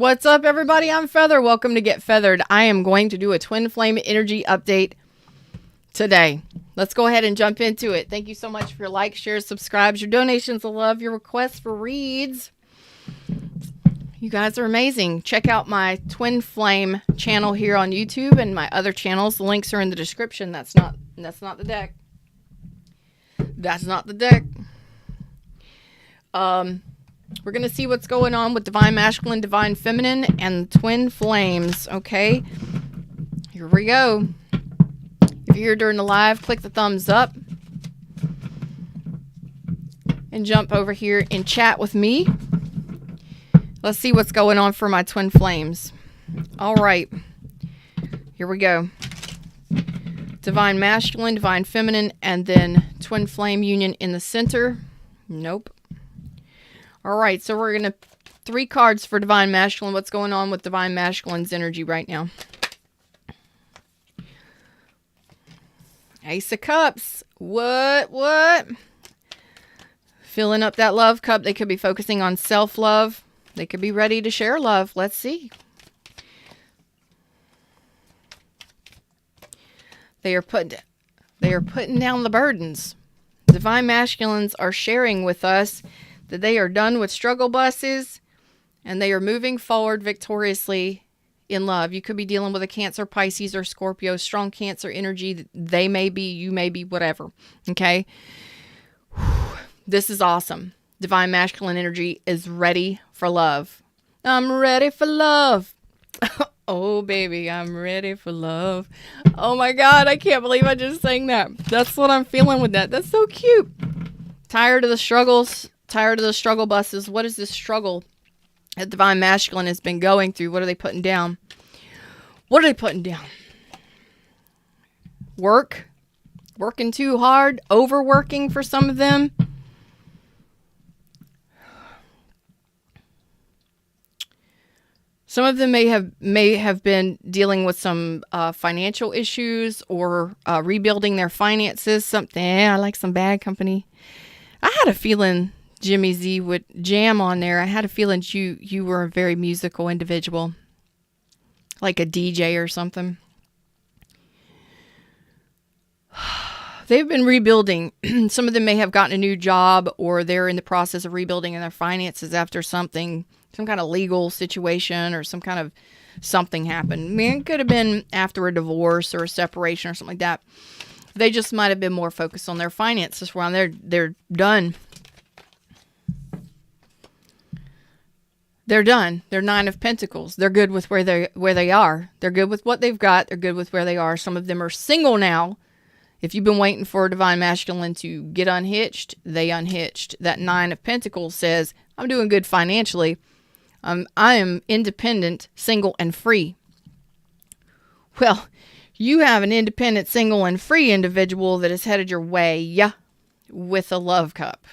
What's up, everybody? I'm Feather. Welcome to Get Feathered. I am going to do a twin flame energy update today. Let's go ahead and jump into it. Thank you so much for your likes, shares, subscribes, your donations of love, your requests for reads. You guys are amazing. Check out my twin flame channel here on YouTube and my other channels. The links are in the description. That's not the deck. That's not the deck. We're going to see what's going on with Divine Masculine, Divine Feminine, and Twin Flames, okay? Here we go. If you're here during the live, click the thumbs up. And jump over here and chat with me. Let's see what's going on for my Twin Flames. All right. Here we go. Divine Masculine, Divine Feminine, and then Twin Flame Union in the center. Nope. All right, so we're going to 3 cards for Divine Masculine. What's going on with Divine Masculine's energy right now? Ace of Cups. What? Filling up that love cup. They could be focusing on self-love. They could be ready to share love. Let's see. They are putting down the burdens. Divine Masculines are sharing with us that they are done with struggle buses and they are moving forward victoriously in love. You could be dealing with a Cancer, Pisces, or Scorpio, strong Cancer energy. They may be, you may be, whatever. Okay? This is awesome. Divine Masculine energy is ready for love. I'm ready for love. Oh, baby, I'm ready for love. Oh, my God, I can't believe I just sang that. That's what I'm feeling with that. That's so cute. Tired of the struggles. Tired of the struggle buses. What is this struggle that Divine Masculine has been going through? What are they putting down? What are they putting down? Work. Working too hard. Overworking for some of them. Some of them may have been dealing with some financial issues or rebuilding their finances. Something. I like some bad company. I had a feeling Jimmy Z would jam on there. I had a feeling you were a very musical individual, like a DJ or something. They've been rebuilding. Some of them may have gotten a new job or they're in the process of rebuilding their finances after some kind of legal situation or some kind of something happened. I mean, it could have been after a divorce or a separation or something like that. They just might have been more focused on their finances while they're done. They're done. They're 9 of Pentacles. They're good with where they are. They're good with what they've got. They're good with where they are. Some of them are single now. If you've been waiting for a Divine Masculine to get unhitched, they unhitched. That 9 of Pentacles says, I'm doing good financially. I am independent, single, and free. Well, you have an independent, single, and free individual that is headed your way with a love cup.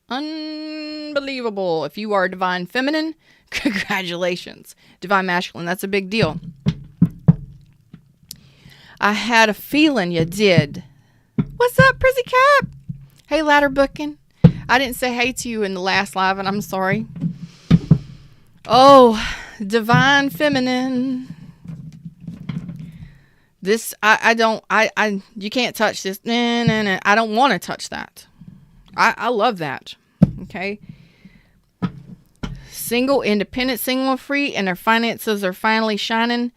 Unbelievable. If you are a Divine Feminine, congratulations. Divine Masculine, that's a big deal. I had a feeling you did. What's up, Prissy Cap? Hey, Ladder Booking. I didn't say hey to you in the last live, and I'm sorry. Oh, Divine Feminine. This, you can't touch this. No. I don't want to touch that. I love that. Okay. Single, independent, single, and free, and their finances are finally shining.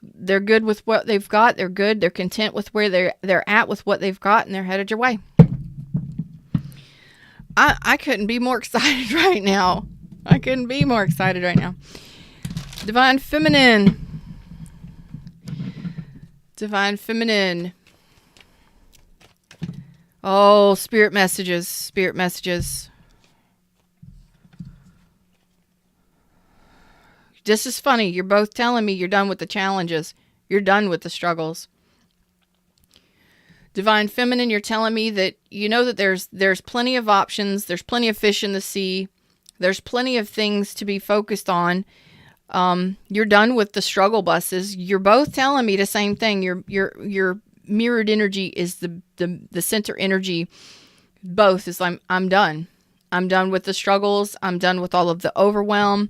They're good with what they've got. They're good. They're content with where they're at with what they've got, and they're headed your way. I couldn't be more excited right now. I couldn't be more excited right now. Divine Feminine. Divine Feminine. Oh, spirit messages. Spirit messages. This is funny. You're both telling me you're done with the challenges. You're done with the struggles. Divine Feminine, you're telling me that you know that there's plenty of options. There's plenty of fish in the sea. There's plenty of things to be focused on. You're done with the struggle buses. You're both telling me the same thing. Your mirrored energy is the center energy. Both is I'm done. I'm done with the struggles. I'm done with all of the overwhelm.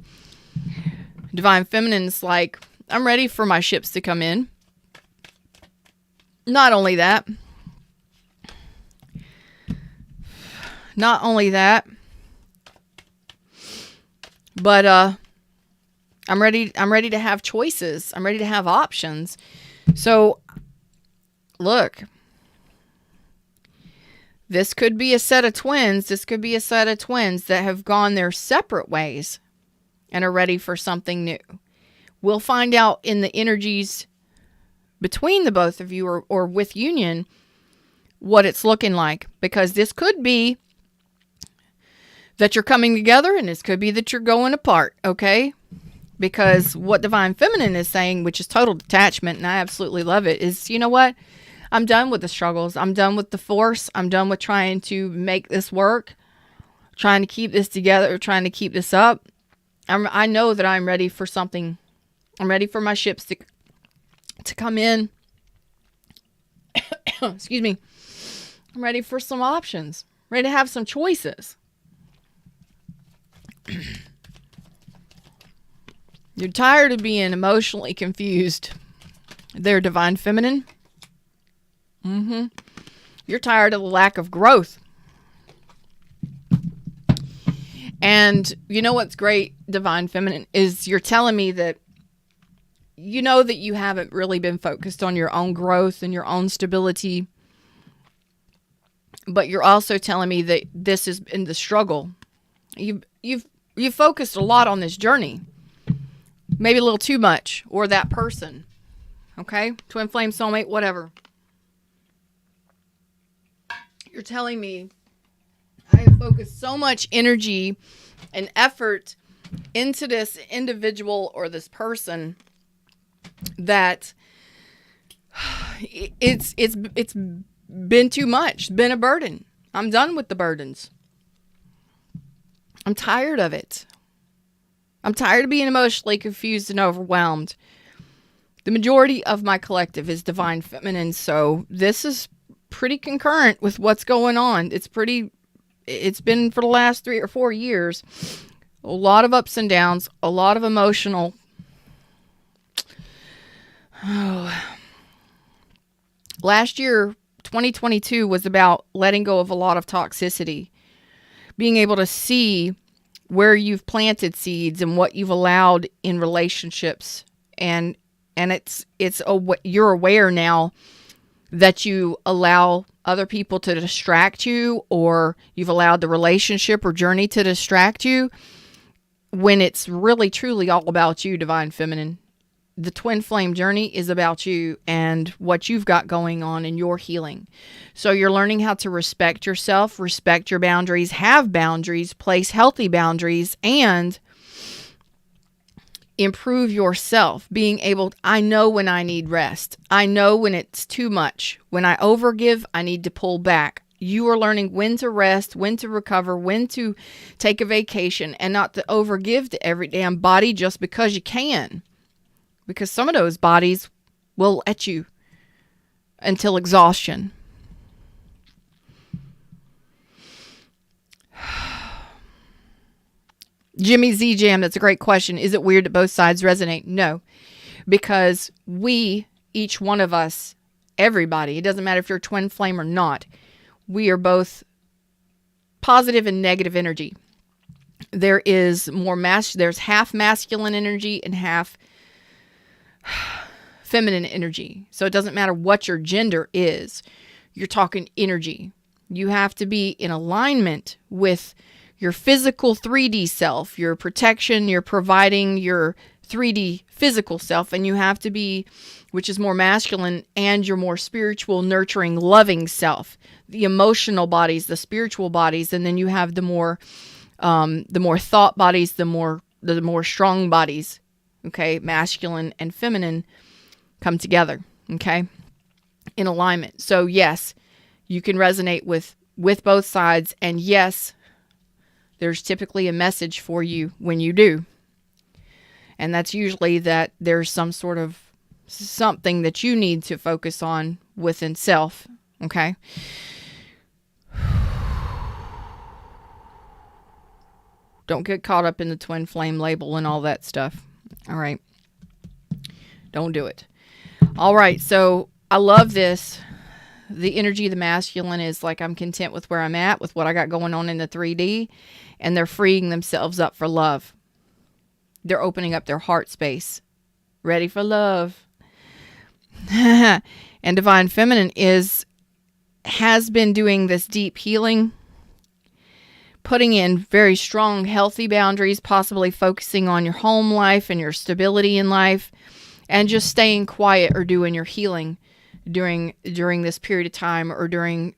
Divine Feminine's like, I'm ready for my ships to come in. Not only that, but I'm ready to have choices. I'm ready to have options. So look, this could be a set of twins. This could be a set of twins that have gone their separate ways and are ready for something new. We'll find out in the energies between the both of you or with union what it's looking like, because this could be that you're coming together and this could be that you're going apart, okay? Because what Divine Feminine is saying, which is total detachment, and I absolutely love it, is, you know what? I'm done with the struggles. I'm done with the force. I'm done with trying to make this work, trying to keep this together, trying to keep this up. I know that I'm ready for something. I'm ready for my ships to come in. Excuse me. I'm ready for some options. Ready to have some choices. You're tired of being emotionally confused. They're Divine Feminine. You're tired of the lack of growth. And you know what's great, Divine Feminine, is you're telling me that you know that you haven't really been focused on your own growth and your own stability. But you're also telling me that this is in the struggle. You've focused a lot on this journey. Maybe a little too much. Or that person. Okay? Twin flame, soulmate, whatever. You're telling me I have focused so much energy and effort into this individual or this person that it's been too much, been a burden. I'm done with the burdens. I'm tired of it. I'm tired of being emotionally confused and overwhelmed. The majority of my collective is Divine Feminine, so this is pretty concurrent with what's going on. It's been for the last 3 or 4 years. A lot of ups and downs, a lot of emotional. Last year, 2022, was about letting go of a lot of toxicity. Being able to see where you've planted seeds and what you've allowed in relationships. And you're aware now that you allow other people to distract you, or you've allowed the relationship or journey to distract you, when it's really truly all about you, Divine Feminine. The twin flame journey is about you and what you've got going on in your healing. So you're learning how to respect yourself, respect your boundaries, have boundaries, place healthy boundaries, and improve yourself. Being able, I know when I need rest. I know when it's too much. When I overgive, I need to pull back. You are learning when to rest, when to recover, when to take a vacation, and not to overgive to every damn body just because you can. Because some of those bodies will let you until exhaustion. Jimmy Z Jam, that's a great question. Is it weird that both sides resonate? No. Because we, each one of us, everybody, it doesn't matter if you're a twin flame or not, we are both positive and negative energy. There's half masculine energy and half feminine energy. So it doesn't matter what your gender is. You're talking energy. You have to be in alignment with your physical 3D self, your protection, you're providing your 3D physical self, and you have to be, which is more masculine, and your more spiritual, nurturing, loving self, the emotional bodies, the spiritual bodies, and then you have the more thought bodies, the more strong bodies. Okay, masculine and feminine come together, okay, in alignment. So yes, you can resonate with both sides, and yes, there's typically a message for you when you do. And that's usually that there's some sort of something that you need to focus on within self, okay? Don't get caught up in the twin flame label and all that stuff. All right. Don't do it. All right. So I love this. The energy of the masculine is like, I'm content with where I'm at, with what I got going on in the 3D, and they're freeing themselves up for love. They're opening up their heart space, ready for love. And divine feminine has been doing this deep healing, putting in very strong, healthy boundaries, possibly focusing on your home life and your stability in life, and just staying quiet or doing your healing during this period of time, or during,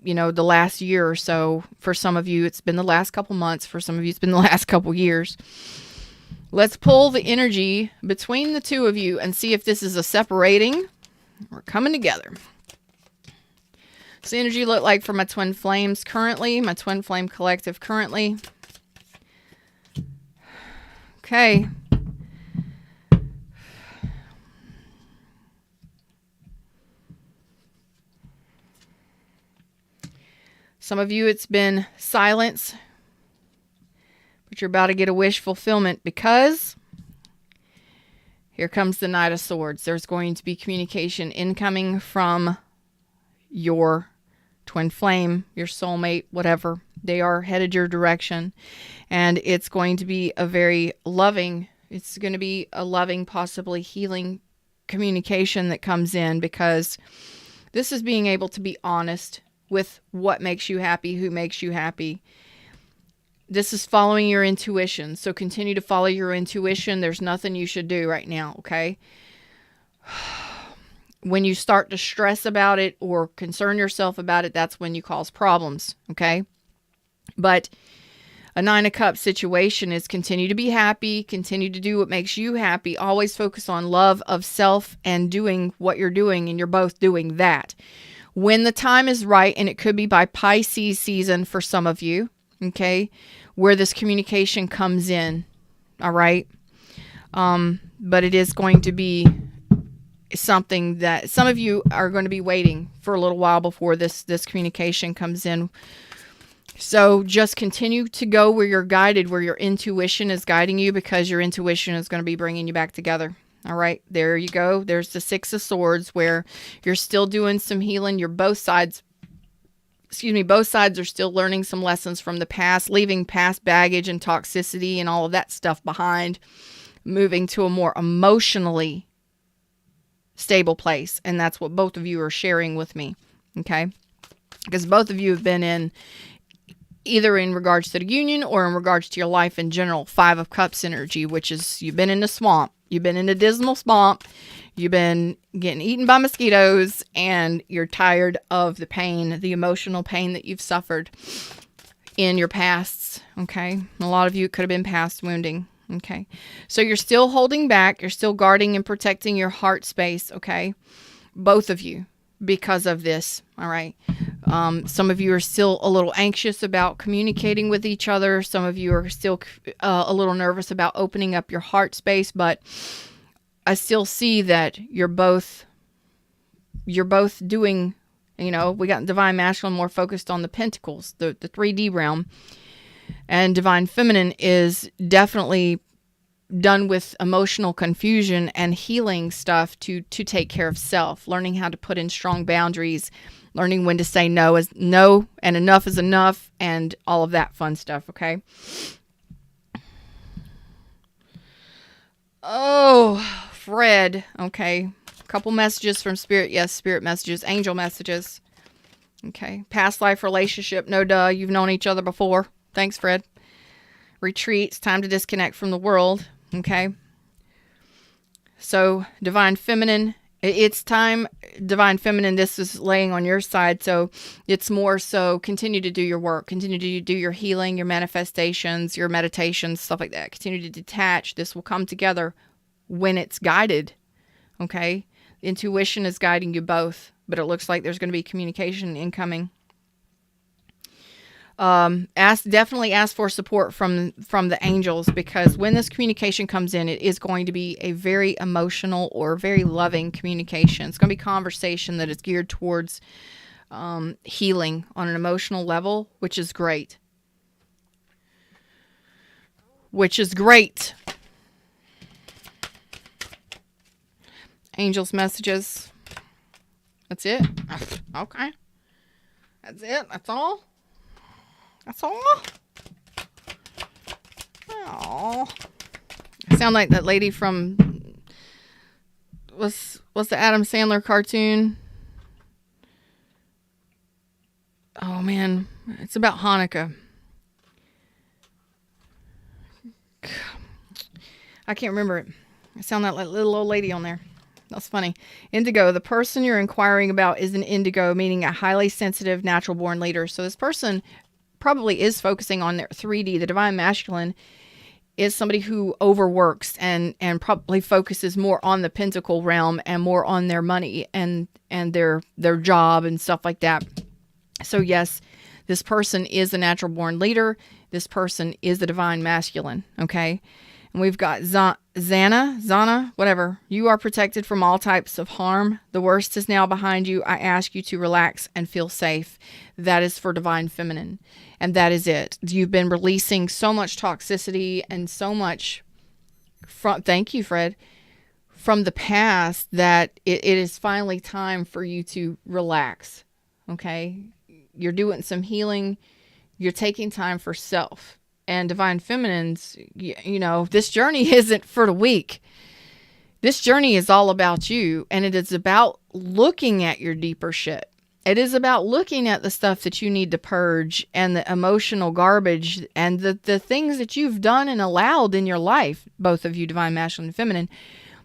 the last year or so. For some of you, it's been the last couple months. For some of you, it's been the last couple years. Let's pull the energy between the two of you and see if this is a separating or coming together. What's the energy look like for my twin flames currently, my twin flame collective currently? Okay. Some of you, it's been silence, but you're about to get a wish fulfillment, because here comes the Knight of Swords. There's going to be communication incoming from your twin flame, your soulmate, whatever. They are headed your direction, and it's going to be a very loving, possibly healing communication that comes in, because this is being able to be honest with what makes you happy, who makes you happy. This is following your intuition. So continue to follow your intuition. There's nothing you should do right now, okay? When you start to stress about it or concern yourself about it, that's when you cause problems, okay? But a 9 of Cups situation is continue to be happy, continue to do what makes you happy, always focus on love of self and doing what you're doing, and you're both doing that. When the time is right, and it could be by Pisces season for some of you, okay, where this communication comes in, all right? But it is going to be something that some of you are going to be waiting for a little while before this communication comes in. So just continue to go where you're guided, where your intuition is guiding you, because your intuition is going to be bringing you back together. All right, there you go. There's the 6 of Swords, where you're still doing some healing. Both sides are still learning some lessons from the past, leaving past baggage and toxicity and all of that stuff behind, moving to a more emotionally stable place. And that's what both of you are sharing with me, okay? Because both of you have been in, either in regards to the union or in regards to your life in general, 5 of Cups energy, which is you've been in the swamp. You've been in a dismal swamp. You've been getting eaten by mosquitoes, and you're tired of the pain, the emotional pain that you've suffered in your pasts, okay? A lot of you, it could have been past wounding, okay? So you're still holding back. You're still guarding and protecting your heart space, okay? Both of you, because of this, all right? Some of you are still a little anxious about communicating with each other. Some of you are still a little nervous about opening up your heart space, but I still see that you're both doing, we got Divine Masculine more focused on the pentacles, the 3D realm, and Divine Feminine is definitely done with emotional confusion and healing stuff to take care of self, learning how to put in strong boundaries, learning when to say no is no and enough is enough, and all of that fun stuff, okay? Oh, Fred, okay. A couple messages from Spirit. Yes, Spirit messages, angel messages. Okay. Past life relationship. No duh. You've known each other before. Thanks, Fred. Retreats. Time to disconnect from the world. Okay. So, Divine Feminine. It's time, Divine Feminine, this is laying on your side. So it's more so continue to do your work. Continue to do your healing, your manifestations, your meditations, stuff like that. Continue to detach. This will come together when it's guided. Okay. Intuition is guiding you both, but it looks like there's going to be communication incoming. Definitely ask for support from the angels, because when this communication comes in, it is going to be a very emotional or very loving communication. It's going to be conversation that is geared towards healing on an emotional level, which is great. Angels' messages. That's it. Okay. That's it. That's all. That's all. Oh. I sound like that lady from what's the Adam Sandler cartoon? Oh man, it's about Hanukkah. I can't remember it. I sound like that little old lady on there. That's funny. Indigo. The person you're inquiring about is an indigo, meaning a highly sensitive, natural-born leader. So this person probably is focusing on their 3D. The divine masculine is somebody who overworks and probably focuses more on the pentacle realm and more on their money and their job and stuff like that. So yes, this person is a natural born leader. This person is the divine masculine. Okay. And we've got Zana, whatever. You are protected from all types of harm. The worst is now behind you. I ask you to relax and feel safe. That is for divine feminine. And that is it. You've been releasing so much toxicity and so much thank you, Fred, from the past that it is finally time for you to relax. Okay. You're doing some healing. You're taking time for self. And divine feminines, you know, this journey isn't for the weak. This journey is all about you. And it is about looking at your deeper shit. It is about looking at the stuff that you need to purge and the emotional garbage and the things that you've done and allowed in your life, both of you, divine masculine and feminine.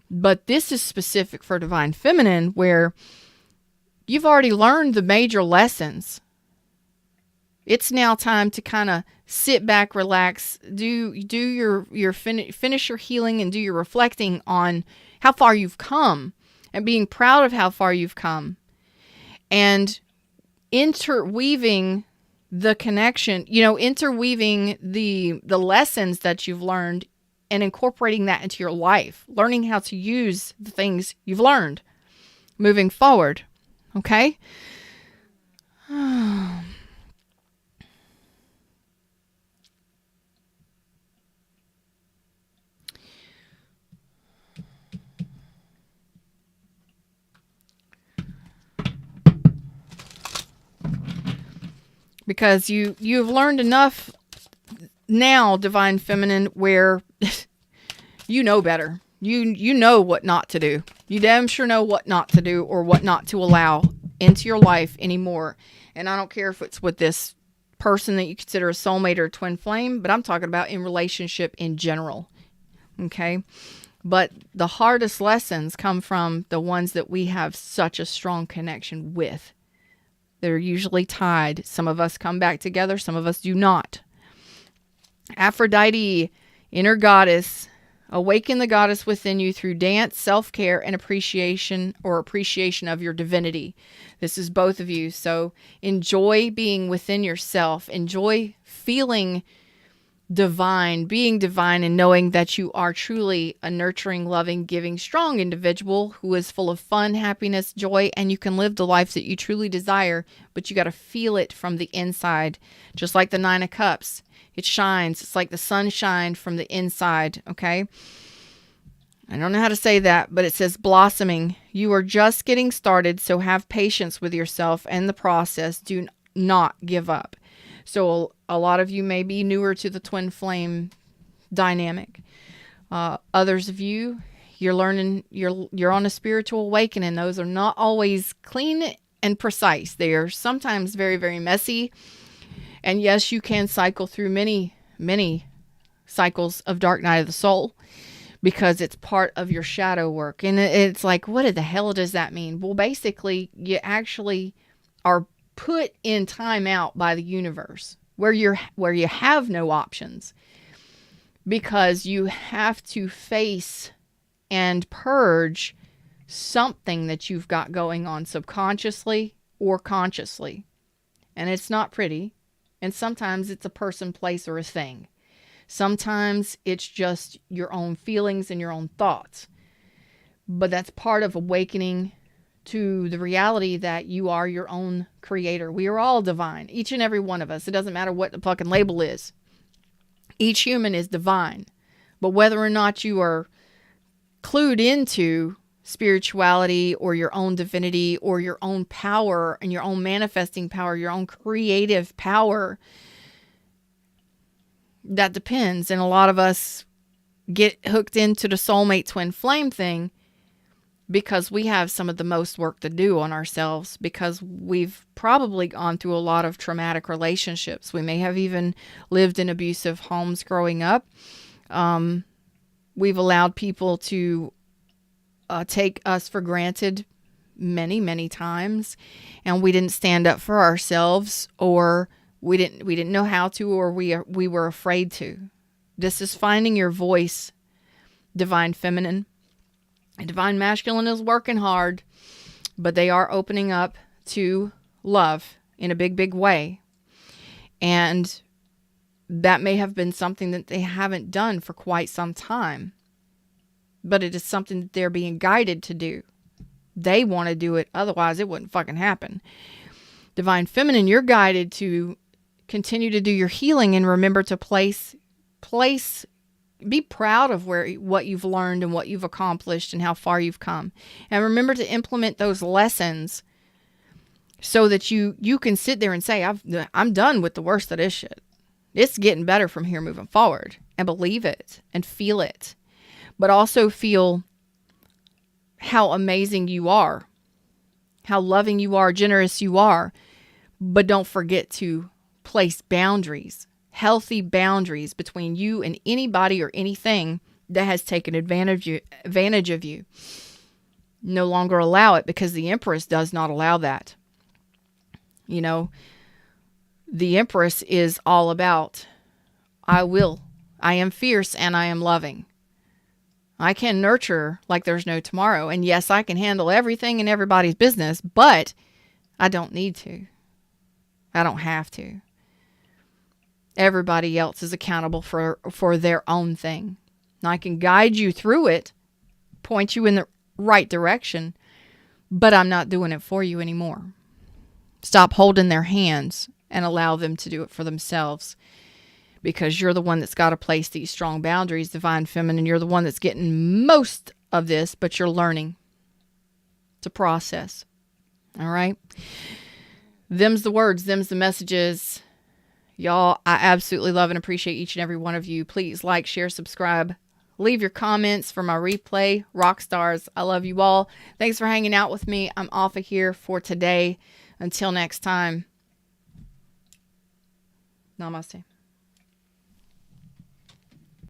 But this is specific for divine feminine, where you've already learned the major lessons. It's now time to kind of sit back, relax, do your finish your healing and do your reflecting on how far you've come and being proud of how far you've come and interweaving the connection, interweaving the lessons that you've learned and incorporating that into your life, learning how to use the things you've learned moving forward. Okay. Because you've learned enough now, divine feminine, where you know better. You know what not to do. You damn sure know what not to do or what not to allow into your life anymore. And I don't care if it's with this person that you consider a soulmate or a twin flame, but I'm talking about in relationship in general. Okay? But the hardest lessons come from the ones that we have such a strong connection with. They're usually tied. Some of us come back together. Some of us do not. Aphrodite, inner goddess, awaken the goddess within you through dance, self-care, and appreciation of your divinity. This is both of you. So enjoy being within yourself. Enjoy feeling divine, being divine, and knowing that you are truly a nurturing, loving, giving, strong individual who is full of fun, happiness, joy, and you can live the life that you truly desire, but you got to feel it from the inside. Just like the Nine of Cups. It shines. It's like the sun shined from the inside, okay? I don't know how to say that, but it says blossoming. You are just getting started, so have patience with yourself and the process. Do not give up. So a lot of you may be newer to the twin flame dynamic. Others of you, you're learning, you're on a spiritual awakening. Those are not always clean and precise. They are sometimes very, very messy. And yes, you can cycle through many, many cycles of dark night of the soul because it's part of your shadow work. And it's like, what the hell does that mean? Well, basically, you actually are put in time out by the universe where you have no options because you have to face and purge something that you've got going on subconsciously or consciously. And it's not pretty. And sometimes it's a person, place, or a thing. Sometimes it's just your own feelings and your own thoughts. But that's part of awakening to the reality that you are your own creator. We are all divine, each and every one of us. It doesn't matter what the fucking label is. Each human is divine. But whether or not you are clued into spirituality or your own divinity or your own power and your own manifesting power, your own creative power. That depends. And a lot of us get hooked into the soulmate twin flame thing because we have some of the most work to do on ourselves, because we've probably gone through a lot of traumatic relationships. We may have even lived in abusive homes growing up. We've allowed people to take us for granted many, many times, and we didn't stand up for ourselves, or we didn't know how to, or we were afraid to. This is finding your voice, divine feminine. And divine masculine is working hard, but they are opening up to love in a big, big way. And that may have been something that they haven't done for quite some time, but it is something that they're being guided to do. They want to do it, otherwise it wouldn't fucking happen. Divine feminine, you're guided to continue to do your healing and remember to be proud of what you've learned and what you've accomplished and how far you've come. And remember to implement those lessons so that you can sit there and say, I'm done with the worst of this shit. It's getting better from here moving forward. And believe it and feel it. But also feel how amazing you are, how loving you are, generous you are. But don't forget to place boundaries. Healthy boundaries between you and anybody or anything that has taken advantage of you. No longer allow it, because the Empress does not allow that. You know, the Empress is all about, I am fierce and I am loving. I can nurture like there's no tomorrow. And yes, I can handle everything and everybody's business, but I don't need to. I don't have to. Everybody else is accountable for their own thing. And I can guide you through it, point you in the right direction, but I'm not doing it for you anymore. Stop holding their hands and allow them to do it for themselves, because you're the one that's got to place these strong boundaries, divine feminine. You're the one that's getting most of this, but you're learning to process. All right? Them's the words, them's the messages. Y'all, I absolutely love and appreciate each and every one of you. Please like, share, subscribe. Leave your comments for my replay. Rock stars, I love you all. Thanks for hanging out with me. I'm off of here for today. Until next time. Namaste.